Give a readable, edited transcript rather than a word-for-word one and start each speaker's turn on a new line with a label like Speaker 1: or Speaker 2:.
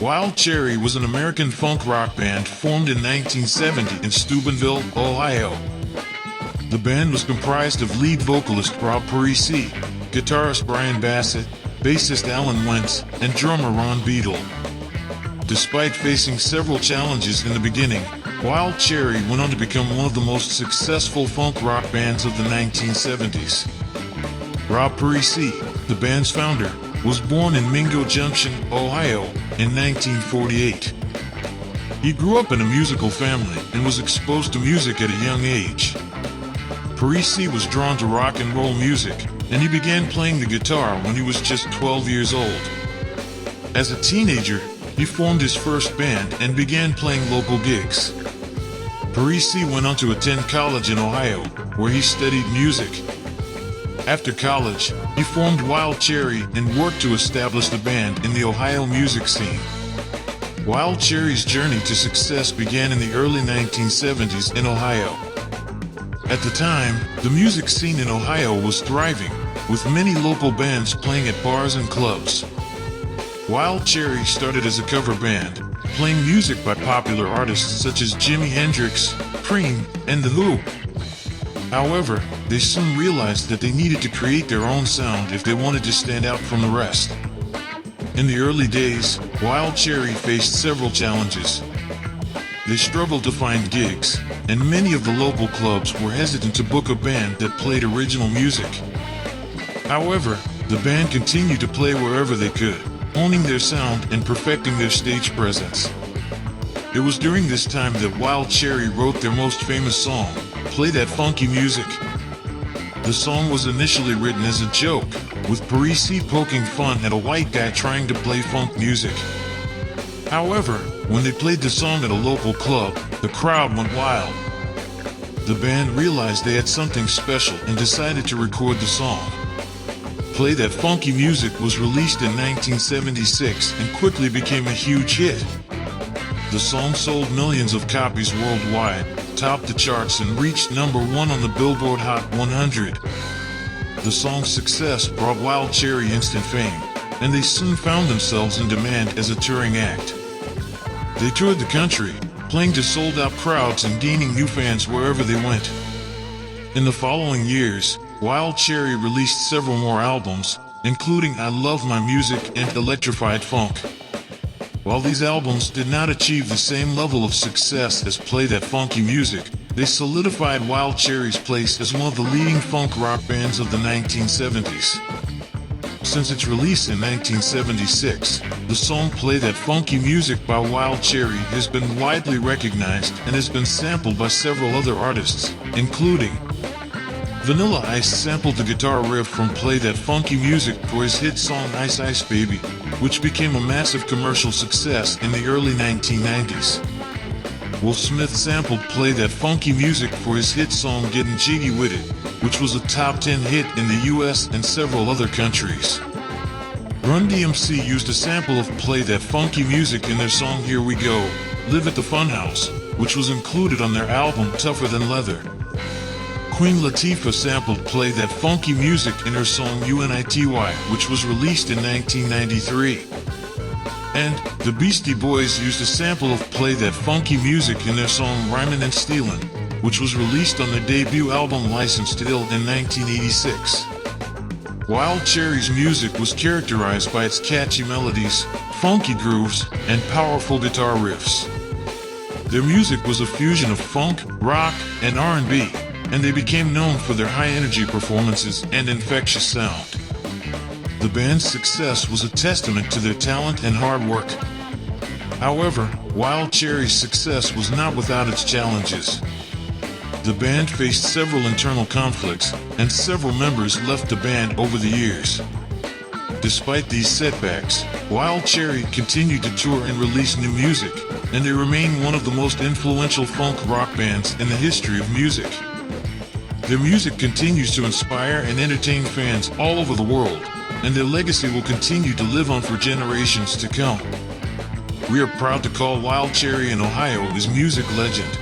Speaker 1: Wild Cherry was an American funk rock band formed in 1970 in Steubenville, Ohio. The band was comprised of lead vocalist Rob Parissi, guitarist Bryan Bassett, bassist Allen Wentz, and drummer Ron Beitle. Despite facing several challenges in the beginning, Wild Cherry went on to become one of the most successful funk rock bands of the 1970s. Rob Parissi, the band's founder, was born in Mingo Junction, Ohio, in 1948. He grew up in a musical family and was exposed to music at a young age. Parissi was drawn to rock and roll music, and he began playing the guitar when he was just 12 years old. As a teenager, he formed his first band and began playing local gigs. Parissi went on to attend college in Ohio, where he studied music. After college, he formed Wild Cherry and worked to establish the band in the Ohio music scene. Wild Cherry's journey to success began in the early 1970s in Ohio. At the time, the music scene in Ohio was thriving, with many local bands playing at bars and clubs. Wild Cherry started as a cover band, playing music by popular artists such as Jimi Hendrix, Cream, and The Who. However, they soon realized that they needed to create their own sound if they wanted to stand out from the rest. In the early days, Wild Cherry faced several challenges. They struggled to find gigs, and many of the local clubs were hesitant to book a band that played original music. However, the band continued to play wherever they could, honing their sound and perfecting their stage presence. It was during this time that Wild Cherry wrote their most famous song, Play That Funky Music. The song was initially written as a joke, with Parissi poking fun at a white guy trying to play funk music. However, when they played the song at a local club, the crowd went wild. The band realized they had something special and decided to record the song. Play That Funky Music was released in 1976 and quickly became a huge hit. The song sold millions of copies worldwide, topped the charts, and reached #1 on the Billboard Hot 100. The song's success brought Wild Cherry instant fame, and they soon found themselves in demand as a touring act. They toured the country, playing to sold-out crowds and gaining new fans wherever they went. In the following years, Wild Cherry released several more albums, including I Love My Music and Electrified Funk. While these albums did not achieve the same level of success as Play That Funky Music, they solidified Wild Cherry's place as one of the leading funk rock bands of the 1970s. Since its release in 1976, the song Play That Funky Music by Wild Cherry has been widely recognized and has been sampled by several other artists, including Vanilla Ice sampled the guitar riff from Play That Funky Music for his hit song Ice Ice Baby, which became a massive commercial success in the early 1990s. Will Smith sampled Play That Funky Music for his hit song Getting Jiggy With It, which was a top 10 hit in the US and several other countries. Run DMC used a sample of Play That Funky Music in their song Here We Go, Live at the Funhouse, which was included on their album Tougher Than Leather. Queen Latifah sampled Play That Funky Music in her song UNITY, which was released in 1993. And the Beastie Boys used a sample of Play That Funky Music in their song Rhymin' and Stealin', which was released on their debut album Licensed to Ill in 1986. Wild Cherry's music was characterized by its catchy melodies, funky grooves, and powerful guitar riffs. Their music was a fusion of funk, rock, and R&B, and they became known for their high-energy performances and infectious sound. The band's success was a testament to their talent and hard work. However, Wild Cherry's success was not without its challenges. The band faced several internal conflicts, and several members left the band over the years. Despite these setbacks, Wild Cherry continued to tour and release new music, and they remain one of the most influential funk rock bands in the history of music. Their music continues to inspire and entertain fans all over the world, and their legacy will continue to live on for generations to come. We are proud to call Wild Cherry in Ohio his music legend.